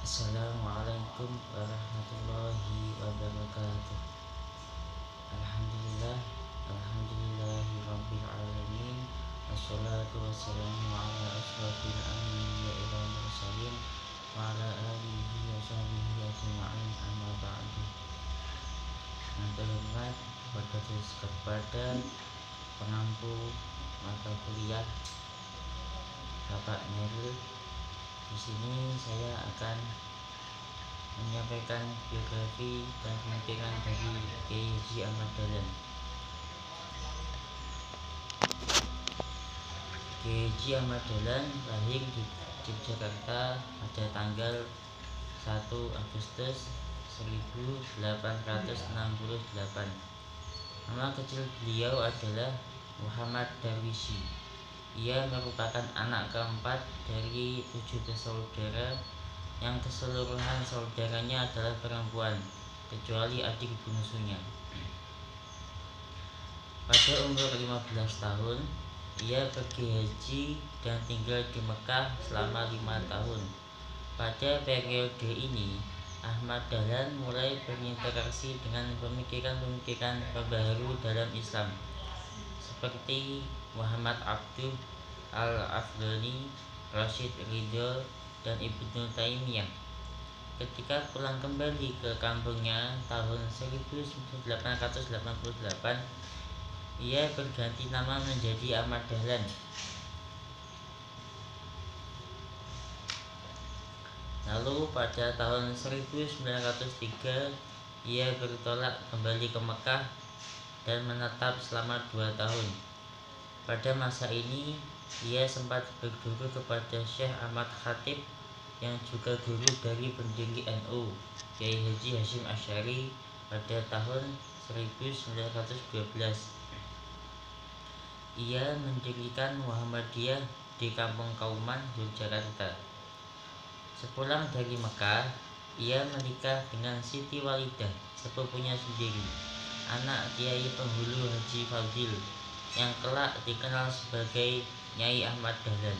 Assalamualaikum warahmatullahi wabarakatuh. Alhamdulillah, alhamdulillahi rabbil alamin. Wassalatu wassalamu ala asrafil anbiya'i wal mursalin wa ala alihi wa sahbihi ajma'in, amma ba'du. Yang terhormat kepada pengampu mata kuliah Bapak Nerul. Di sini saya akan menyampaikan biografi dan pemikiran dari Kiai Haji Ahmad Dahlan. Kiai Haji Ahmad Dahlan lahir di Yogyakarta pada tanggal 1 Agustus 1868. Nama kecil beliau adalah Muhammad Darwishi. Ia merupakan anak keempat dari 7 bersaudara yang keseluruhan saudaranya adalah perempuan, kecuali adik bungsunya. Pada umur 15 tahun, ia pergi haji dan tinggal di Mekah selama 5 tahun. Pada periode ini, Ahmad Dahlan mulai berinteraksi dengan pemikiran-pemikiran terbaru dalam Islam, seperti Muhammad Abduh Al-Afdhali, Rashid Ridho, dan Ibnu Taimiyah. Ketika pulang kembali ke kampungnya tahun 1888, ia berganti nama menjadi Ahmad Dahlan. Lalu pada tahun 1903 ia bertolak kembali ke Mekah dan menetap selama 2 tahun. Pada masa ini ia sempat berguru kepada Syekh Ahmad Khatib yang juga guru dari pendiri NU, Kiai Haji Hasyim Asy'ari, pada tahun 1912. Ia mendirikan Muhammadiyah di Kampung Kauman, Yogyakarta. Sepulang dari Mekah, ia menikah dengan Siti Walidah, sepupunya sendiri, anak Kiai Penghulu Haji Fadil, yang kelak dikenal sebagai Nyai Ahmad Dahlan,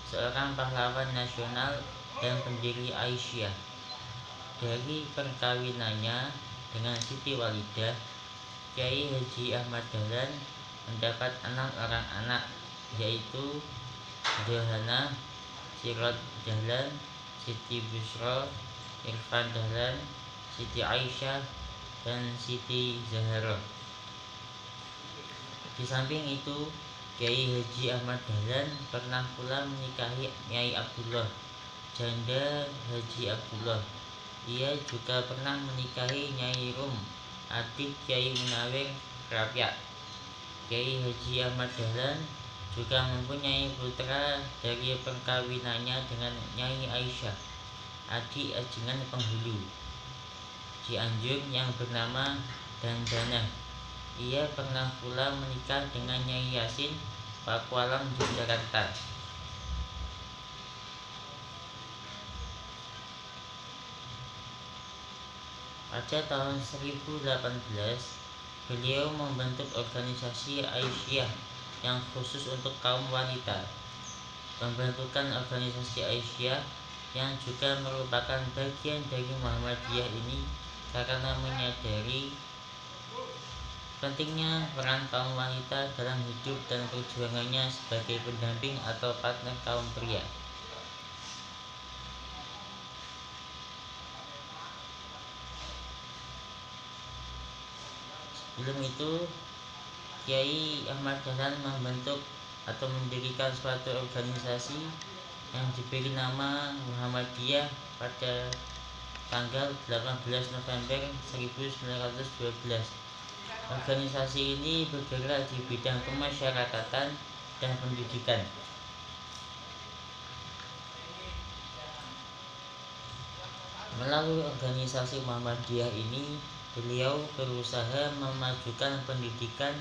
seorang pahlawan nasional dan pendiri Aisyah. Dari perkawinannya dengan Siti Walidah, Kiai Haji Ahmad Dahlan mendapat 6 orang anak, yaitu Dahana, Sirot Dahlan, Siti Busyra, Irfan Dahlan, Siti Aisyah, dan Siti Zahra. Di samping itu, Kiai Haji Ahmad Dahlan pernah pula menikahi Nyai Abdullah, janda Haji Abdullah. Ia juga pernah menikahi Nyai Rum, adik Kiai Munawir Rapiak. Kiai Haji Ahmad Dahlan juga mempunyai putra dari perkawinannya dengan Nyai Aisyah, adik ajengan Penghulu Cianjur yang bernama Dandanah. Ia pernah pula menikah dengan Nyai Yasin, Pakualam, Yogyakarta. Pada tahun 1018, beliau membentuk organisasi Aisyah yang khusus untuk kaum wanita. Pembentukan organisasi Aisyah yang juga merupakan bagian dari Muhammadiyah ini karena menyadari pentingnya peran kaum wanita dalam hidup dan perjuangannya sebagai pendamping atau partner kaum pria. Sebelum itu, Kiai Ahmad Dahlan membentuk atau mendirikan suatu organisasi yang diberi nama Muhammadiyah pada tanggal 18 November 1912. Organisasi ini bergerak di bidang kemasyarakatan dan pendidikan. Melalui organisasi Muhammadiyah ini, beliau berusaha memajukan pendidikan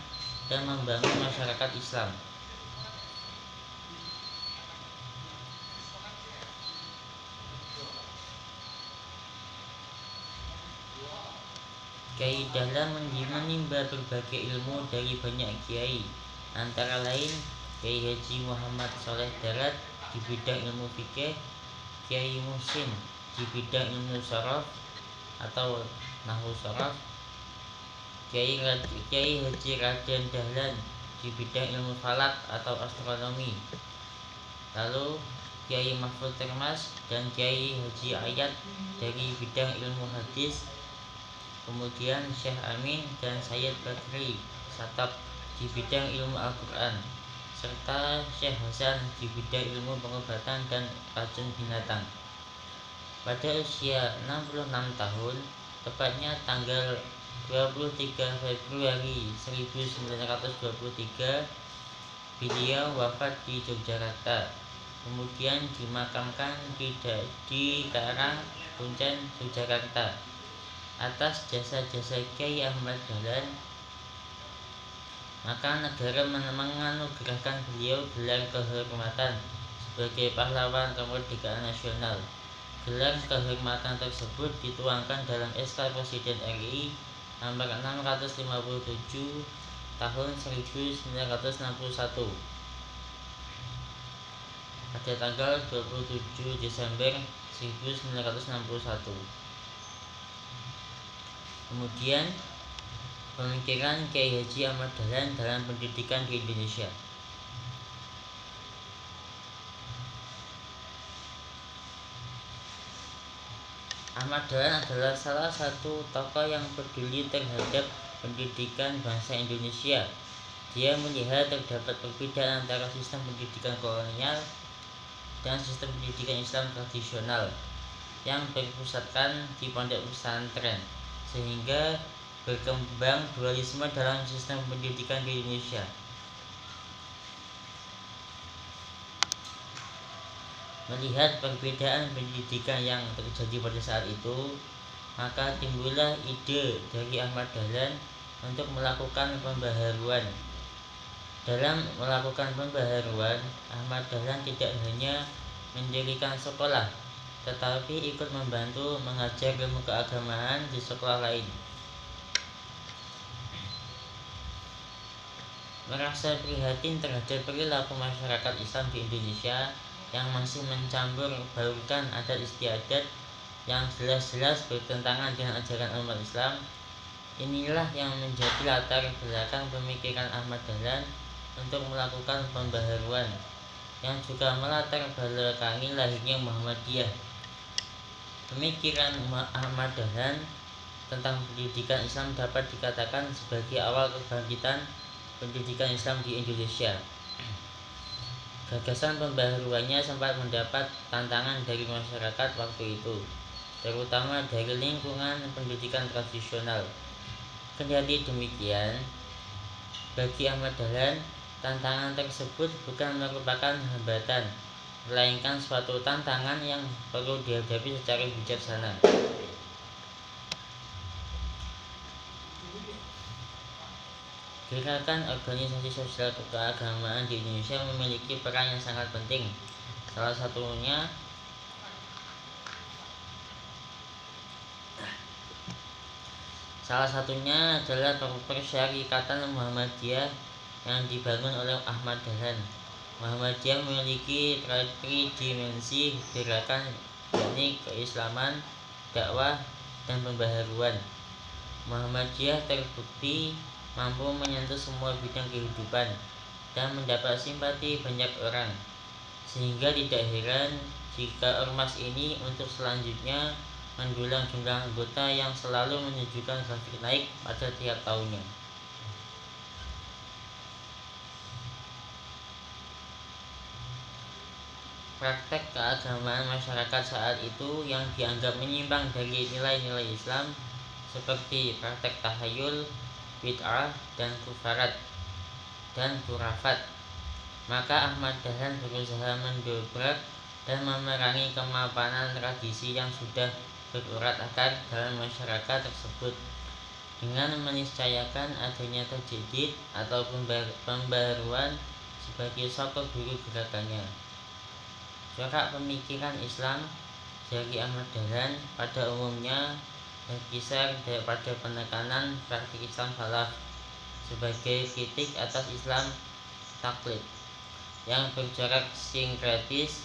dan membangun masyarakat Islam. Kiai Dahlan menimba berbagai ilmu dari banyak kiai, antara lain Kiai Haji Muhammad Soleh Darat di bidang ilmu fikih, Kiai Muhsin di bidang ilmu sorof atau nahwu sorof, Kiai Haji Raden Dahlan di bidang ilmu falak atau astronomi, lalu Kiai Mahfud Termas dan Kiai Haji Ayat dari bidang ilmu hadis, kemudian Syekh Amin dan Sayyid Bakri Satab di bidang ilmu Al-Quran, serta Syekh Hasan di bidang ilmu pengobatan dan racun binatang. Pada usia 66 tahun, tepatnya tanggal 23 Februari 1923, beliau wafat di Yogyakarta, kemudian dimakamkan di Karang Kuncen, Yogyakarta. Atas jasa-jasa Kiai Ahmad Dahlan, maka negara menganugerahkan beliau gelar kehormatan sebagai pahlawan kemerdekaan nasional. Gelar kehormatan tersebut dituangkan dalam SK Presiden RI nomor 657 tahun 1961 pada tanggal 27 Desember 1961. Kemudian pemikiran Kiai Haji Ahmad Dahlan dalam pendidikan di Indonesia. Ahmad Dahlan adalah salah satu tokoh yang peduli terhadap pendidikan bangsa Indonesia. Dia melihat terdapat perbedaan antara sistem pendidikan kolonial dan sistem pendidikan Islam tradisional yang berpusatkan di pondok pesantren, sehingga berkembang dualisme dalam sistem pendidikan di Indonesia. Melihat perbedaan pendidikan yang terjadi pada saat itu, maka timbullah ide dari Ahmad Dahlan untuk melakukan pembaharuan. Dalam melakukan pembaharuan, Ahmad Dahlan tidak hanya mendirikan sekolah, tetapi ikut membantu mengajar ilmu keagamaan di sekolah lain. Merasa prihatin terhadap perilaku masyarakat Islam di Indonesia yang masih mencampur baurkan adat istiadat yang jelas-jelas bertentangan dengan ajaran umat Islam, inilah yang menjadi latar belakang pemikiran Ahmad Dahlan untuk melakukan pembaharuan, yang juga melatar belakangi lahirnya Muhammadiyah. Pemikiran Ahmad Dahlan tentang pendidikan Islam dapat dikatakan sebagai awal kebangkitan pendidikan Islam di Indonesia. Gagasan pembaharuannya sempat mendapat tantangan dari masyarakat waktu itu, terutama dari lingkungan pendidikan tradisional. Kendati demikian, bagi Ahmad Dahlan, tantangan tersebut bukan merupakan hambatan, melainkan suatu tantangan yang perlu dihadapi secara bijaksana. Gerakan organisasi sosial keagamaan di Indonesia memiliki peran yang sangat penting. Salah satunya adalah Persyarikatan Muhammadiyah yang dibangun oleh Ahmad Dahlan. Muhammadiyah memiliki tridimensi gerakan, yakni keislaman, dakwah, dan pembaharuan. Muhammadiyah terbukti mampu menyentuh semua bidang kehidupan dan mendapat simpati banyak orang, sehingga tidak heran jika ormas ini untuk selanjutnya mendulang jumlah anggota yang selalu menunjukkan grafik naik pada tiap tahunnya. Praktek keagamaan masyarakat saat itu yang dianggap menyimpang dari nilai-nilai Islam, seperti praktek tahayul, bid'ah, dan kufarat dan khurafat. Maka Ahmad Dahlan berusaha mendobrak dan memerangi kemapanan tradisi yang sudah berurat-akar dalam masyarakat tersebut dengan meniscayakan adanya tajdid atau pembaruan sebagai sosok guru gerakannya. Corak pemikiran Islam dari Ahmad Dahlan pada umumnya berkisar pada penekanan praktik Islam salaf sebagai kritik atas Islam taklid yang bercorak sinkretis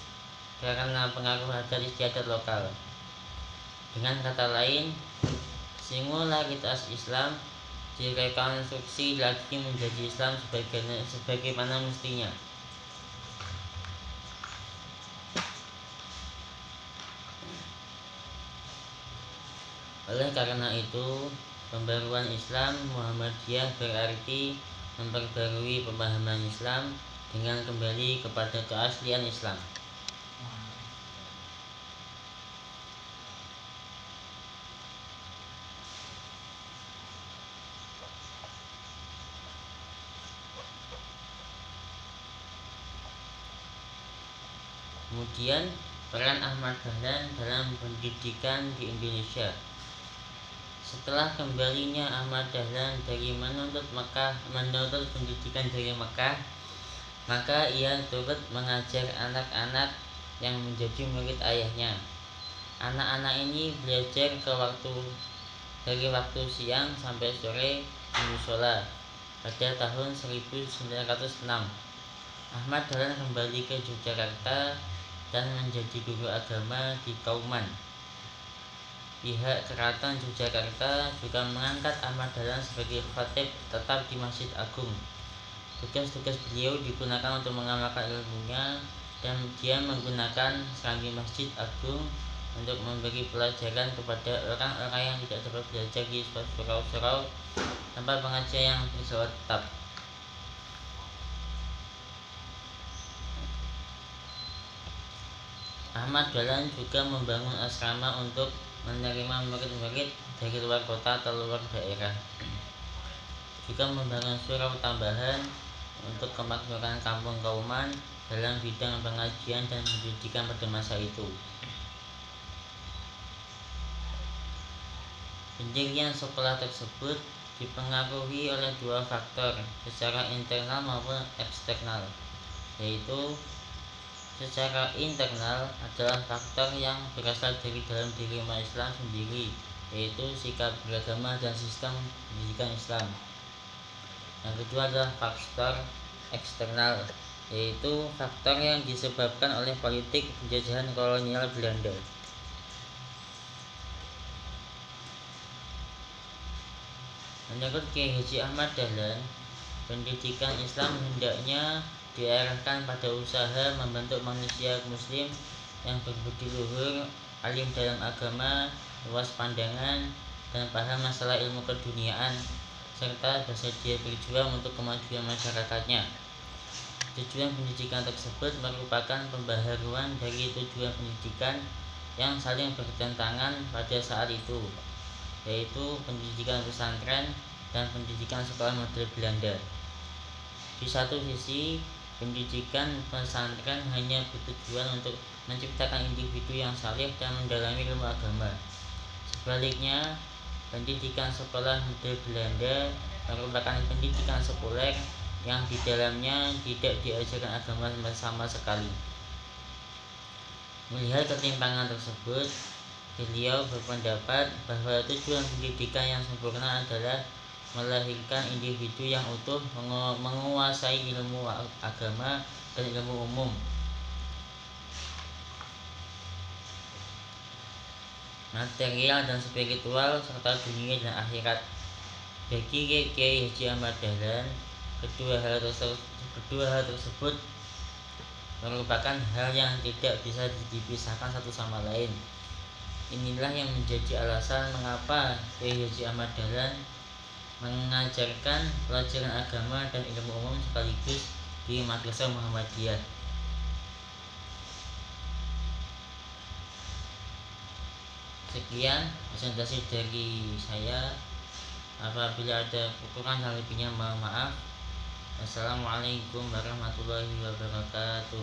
karena pengaruh adat istiadat lokal. Dengan kata lain, singularitas Islam direkonstruksi lagi menjadi Islam sebagaimana mestinya. Oleh karena itu, pembaruan Islam Muhammadiyah berarti memperbarui pemahaman Islam dengan kembali kepada keaslian Islam. Kemudian, peran Ahmad Dahlan dalam pendidikan di Indonesia. Setelah kembalinya Ahmad Dahlan dari menuntut pendidikan dari Mekah, maka ia turut mengajar anak-anak yang menjadi murid ayahnya. Anak-anak ini belajar dari waktu siang sampai sore di musola pada tahun 1906. Ahmad Dahlan kembali ke Yogyakarta dan menjadi guru agama di Kauman. Pihak Keraton Yogyakarta juga mengangkat Ahmad Dahlan sebagai khatib tetap di Masjid Agung. Tugas-tugas beliau digunakan untuk mengamalkan ilmunya, dan dia menggunakan serambi Masjid Agung untuk memberi pelajaran kepada orang-orang yang tidak dapat belajar di surau-surau tempat pengajian yang bersifat tetap. Ahmad Dahlan juga membangun asrama untuk menerima murid-murid dari luar kota atau luar daerah. Juga membangun surau tambahan untuk kemakmuran kampung Kauman dalam bidang pengajian dan pendidikan pada masa itu. Pendirian sekolah tersebut dipengaruhi oleh dua faktor secara internal maupun eksternal, yaitu secara internal adalah faktor yang berasal dari dalam diri umat Islam sendiri, yaitu sikap beragama dan sistem pendidikan Islam. Yang kedua adalah faktor eksternal, yaitu faktor yang disebabkan oleh politik penjajahan kolonial Belanda. Menurut Kiai Haji Ahmad Dahlan, pendidikan Islam hendaknya diarahkan pada usaha membentuk manusia muslim yang berbudi luhur, alim dalam agama, luas pandangan, dan paham masalah ilmu keduniaan, serta bersedia berjuang untuk kemajuan masyarakatnya. Tujuan pendidikan tersebut merupakan pembaharuan dari tujuan pendidikan yang saling bertentangan pada saat itu, yaitu pendidikan pesantren dan pendidikan sekolah model Belanda. Di satu sisi, pendidikan pesantren hanya bertujuan untuk menciptakan individu yang saleh dan mendalami ilmu agama. Sebaliknya, pendidikan sekolah model Belanda merupakan pendidikan sekuler yang di dalamnya tidak diajarkan agama sama sekali. Melihat ketimpangan tersebut, beliau berpendapat bahwa tujuan pendidikan yang sempurna adalah melahirkan individu yang utuh, menguasai ilmu agama dan ilmu umum. Material dan spiritual serta dunia dan akhirat. Bagi Kiai Haji Ahmad Dahlan, kedua hal tersebut merupakan hal yang tidak bisa dipisahkan satu sama lain. Inilah yang menjadi alasan mengapa Kiai Haji Ahmad Dahlan mengajarkan pelajaran agama dan ilmu umum sekaligus di Madrasah Muhammadiyah. Sekian presentasi dari saya. Apabila ada kekurangan dan lebihnya mohon maaf. Assalamualaikum warahmatullahi wabarakatuh.